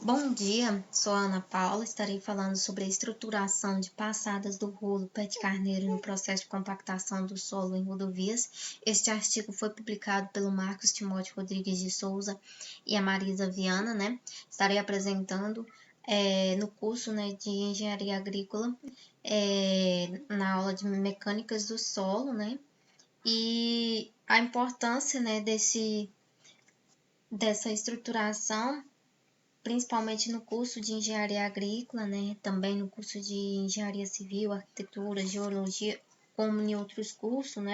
Bom dia, sou a Ana Paula, estarei falando sobre a estruturação de passadas do rolo pé de carneiro no processo de compactação do solo em rodovias. Este artigo foi publicado pelo Marcos Timóteo Rodrigues de Souza e a Marisa Viana, Estarei apresentando no curso, de Engenharia Agrícola, na aula de Mecânicas do Solo, E a importância, dessa estruturação principalmente no curso de engenharia agrícola, também no curso de engenharia civil, arquitetura, geologia, como em outros cursos,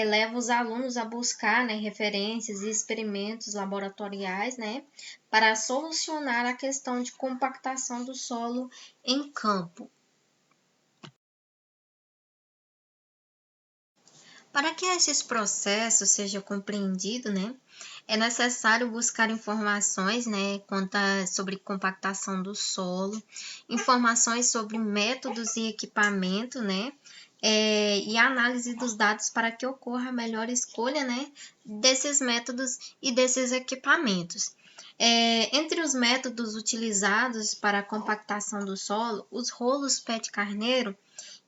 leva os alunos a buscar, referências e experimentos laboratoriais, para solucionar a questão de compactação do solo em campo. Para que esses processos sejam compreendidos, é necessário buscar informações, sobre compactação do solo, informações sobre métodos e equipamento, e análise dos dados para que ocorra a melhor escolha, desses métodos e desses equipamentos. Entre os métodos utilizados para a compactação do solo, os rolos pé de carneiro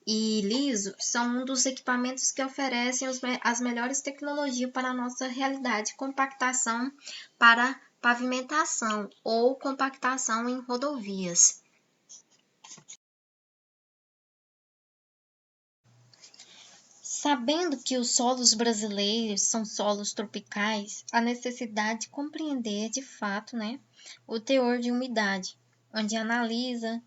e liso são um dos equipamentos que oferecem as melhores tecnologias para a nossa realidade, compactação para pavimentação ou compactação em rodovias. Sabendo que os solos brasileiros são solos tropicais, a necessidade de compreender de fato, o teor de umidade, onde analisa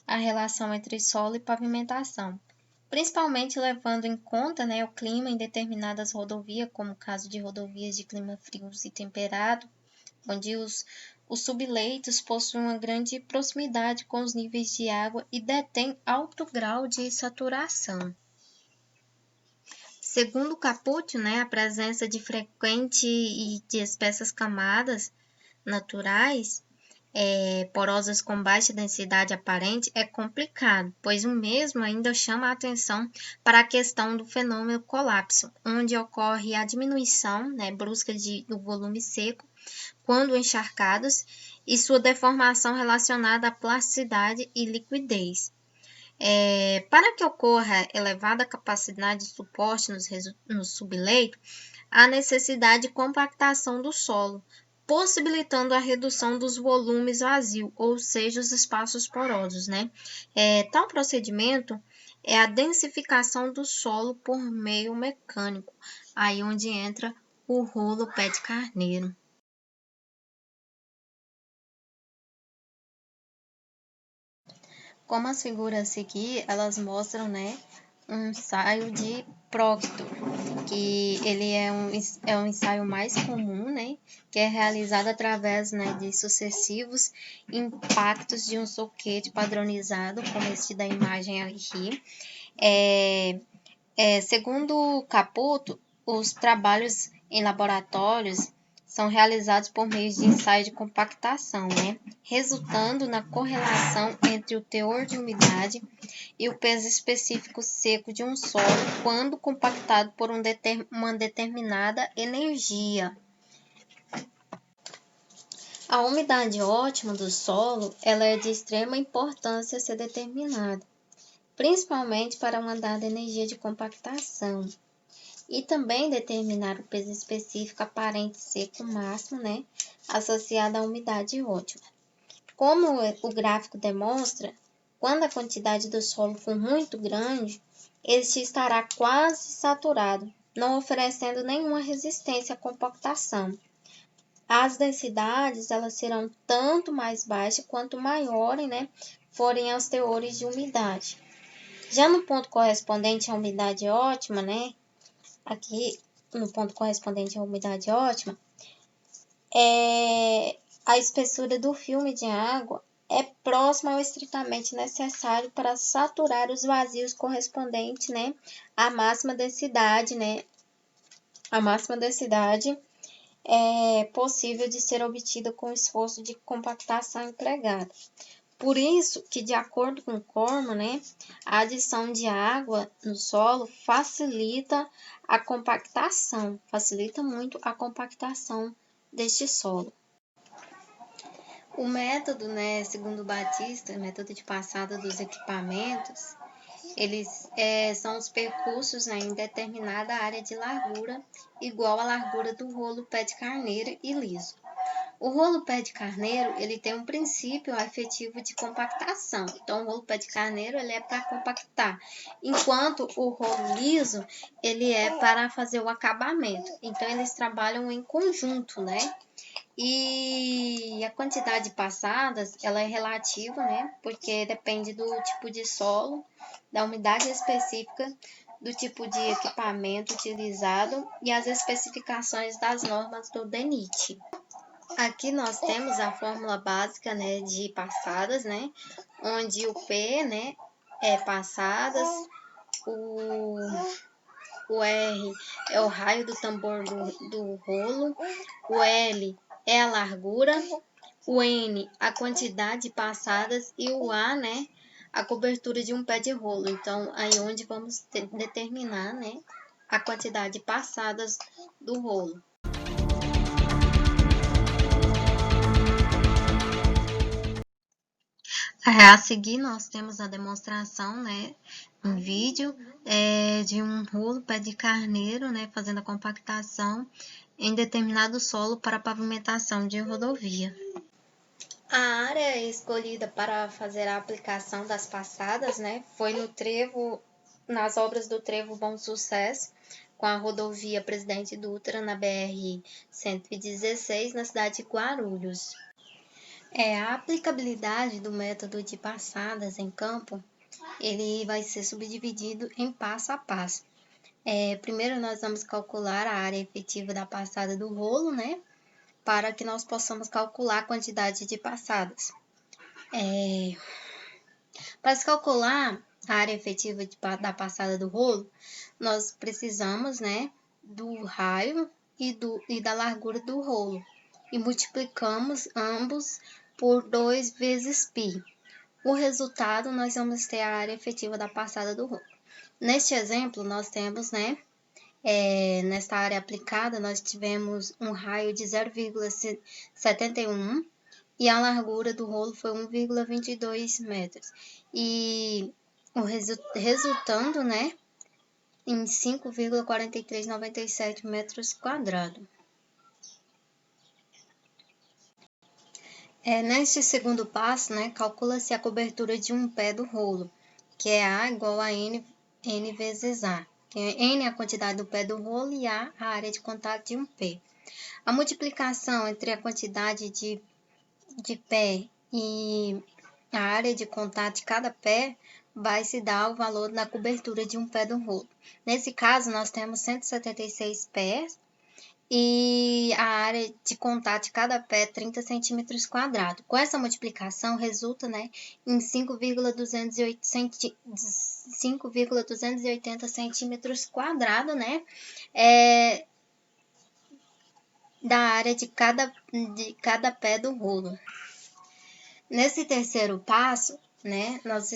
a relação entre solo e pavimentação, principalmente levando em conta o clima em determinadas rodovias, como o caso de rodovias de clima frios e temperado, onde os subleitos possuem uma grande proximidade com os níveis de água e detêm alto grau de saturação. Segundo Caput, a presença de frequente e de espessas camadas naturais porosas com baixa densidade aparente é complicado, pois o mesmo ainda chama a atenção para a questão do fenômeno colapso, onde ocorre a diminuição brusca do volume seco quando encharcados e sua deformação relacionada à plasticidade e liquidez. Para que ocorra elevada capacidade de suporte no subleito, há necessidade de compactação do solo, possibilitando a redução dos volumes vazios, ou seja, os espaços porosos, Tal procedimento é a densificação do solo por meio mecânico, aí onde entra o rolo pé de carneiro. Como as figuras a seguir, elas mostram, um ensaio de Proctor, que ele é um ensaio mais comum, que é realizado através, de sucessivos impactos de um soquete padronizado, como este da imagem aqui. Segundo Caputo, os trabalhos em laboratórios são realizados por meio de ensaio de compactação, resultando na correlação entre o teor de umidade e o peso específico seco de um solo quando compactado por uma determinada energia. A umidade ótima do solo ela é de extrema importância a ser determinada, principalmente para uma dada energia de compactação. E também determinar o peso específico aparente seco máximo, associado à umidade ótima. Como o gráfico demonstra, quando a quantidade do solo for muito grande, este estará quase saturado, não oferecendo nenhuma resistência à compactação. As densidades elas serão tanto mais baixas quanto maiores, forem os teores de umidade. Já no ponto correspondente à umidade ótima, aqui no ponto correspondente à umidade ótima, a espessura do filme de água é próxima ao estritamente necessário para saturar os vazios correspondentes, à máxima densidade, A máxima densidade é possível de ser obtida com o esforço de compactação empregado. Por isso que, de acordo com Corman, a adição de água no solo facilita muito a compactação deste solo. O método, né, segundo Batista, o método de passada dos equipamentos, eles são os percursos, né, em determinada área de largura igual à largura do rolo pé de carneiro e liso. O rolo pé de carneiro, ele tem um princípio efetivo de compactação. Então, o rolo pé de carneiro, ele é para compactar, enquanto o rolo liso, ele é para fazer o acabamento. Então, eles trabalham em conjunto, né? E a quantidade de passadas, ela é relativa, né? Porque depende do tipo de solo, da umidade específica, do tipo de equipamento utilizado e as especificações das normas do DENIT. Aqui nós temos a fórmula básica, né, de passadas, né, onde o P, né, é passadas, o R é o raio do tambor do rolo, o L é a largura, o N a quantidade de passadas e o A, né, a cobertura de um pé de rolo. Então, aí onde vamos determinar, né, a quantidade de passadas do rolo. A seguir, nós temos a demonstração, né, um vídeo de um rolo pé de carneiro, né, fazendo a compactação em determinado solo para pavimentação de rodovia. A área escolhida para fazer a aplicação das passadas, né, foi no trevo, nas obras do trevo Bom Sucesso, com a rodovia Presidente Dutra, na BR-116, na cidade de Guarulhos. A aplicabilidade do método de passadas em campo, ele vai ser subdividido em passo a passo. Primeiro nós vamos calcular a área efetiva da passada do rolo, né? Para que nós possamos calcular a quantidade de passadas. Para se calcular a área efetiva da passada do rolo, nós precisamos, né, do raio e da largura do rolo. E multiplicamos ambos por 2 vezes π. O resultado, nós vamos ter a área efetiva da passada do rolo. Neste exemplo, nós temos, né, nesta área aplicada, nós tivemos um raio de 0,71 e a largura do rolo foi 1,22 metros. E o resultando, né, em 5,4397 metros quadrados. Neste segundo passo, né, calcula-se a cobertura de um pé do rolo, que é A igual a N vezes A. N é a quantidade do pé do rolo e A a área de contato de um pé. A multiplicação entre a quantidade de pé e a área de contato de cada pé vai se dar o valor da cobertura de um pé do rolo. Nesse caso, nós temos 176 pés e a área de contato de cada pé 30 centímetros quadrados. Com essa multiplicação, resulta, né, em 5,280 centímetros quadrados, né, da área de cada pé do rolo. Nesse terceiro passo, né, nós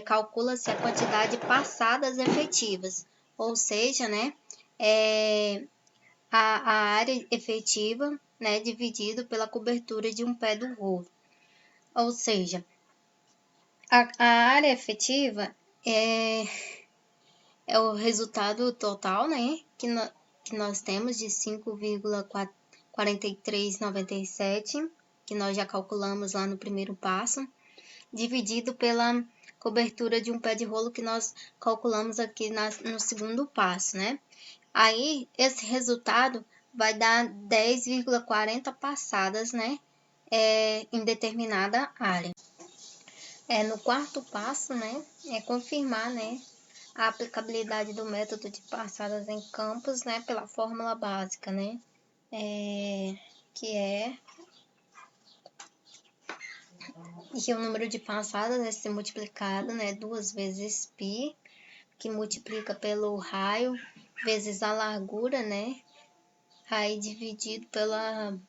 calcula-se a quantidade de passadas efetivas, ou seja, né, a área efetiva, né, dividido pela cobertura de um pé do rolo. Ou seja, a área efetiva é o resultado total, né, que nós temos de 5,4397, que nós já calculamos lá no primeiro passo, dividido pela cobertura de um pé de rolo que nós calculamos aqui no segundo passo, né? Aí, esse resultado vai dar 10,40 passadas, né, em determinada área. No quarto passo, né, é confirmar, né, a aplicabilidade do método de passadas em campos, né, pela fórmula básica, né, que o número de passadas vai ser multiplicado, né, 2 vezes π, que multiplica pelo raio vezes a largura, né, aí dividido pelo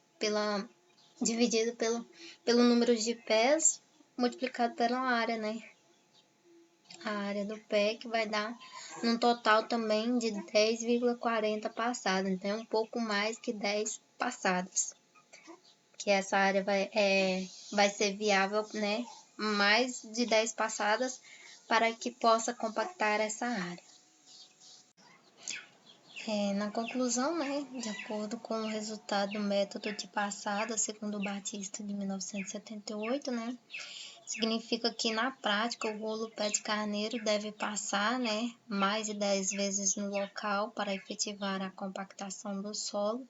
número de pés multiplicado pela área, né, a área do pé, que vai dar num total também de 10,40 passadas, então é um pouco mais que 10 passadas, que essa área vai ser viável, né, mais de 10 passadas para que possa compactar essa área. Na conclusão, né, de acordo com o resultado do método de passada, segundo o Batista de 1978, né, significa que na prática o rolo pé de carneiro deve passar, né, mais de 10 vezes no local para efetivar a compactação do solo.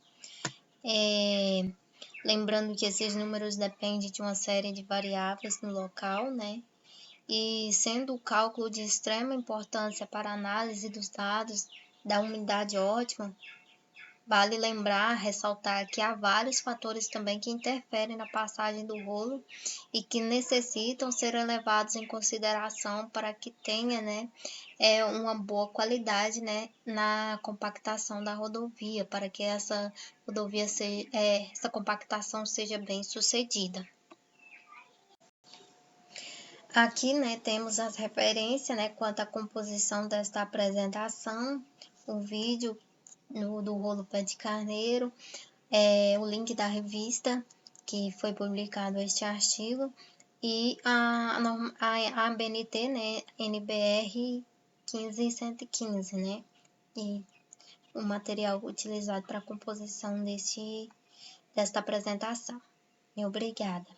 Lembrando que esses números dependem de uma série de variáveis no local, né, e sendo o cálculo de extrema importância para a análise dos dados da umidade ótima, vale lembrar, ressaltar que há vários fatores também que interferem na passagem do rolo e que necessitam ser levados em consideração para que tenha, né, uma boa qualidade, né, na compactação da rodovia, para que essa rodovia essa compactação seja bem sucedida. Aqui, né, temos as referências, né, quanto à composição desta apresentação, o vídeo do rolo pé de carneiro, o link da revista que foi publicado este artigo e a ABNT, né, NBR 15115, né, e o material utilizado para a composição desta apresentação. Obrigada.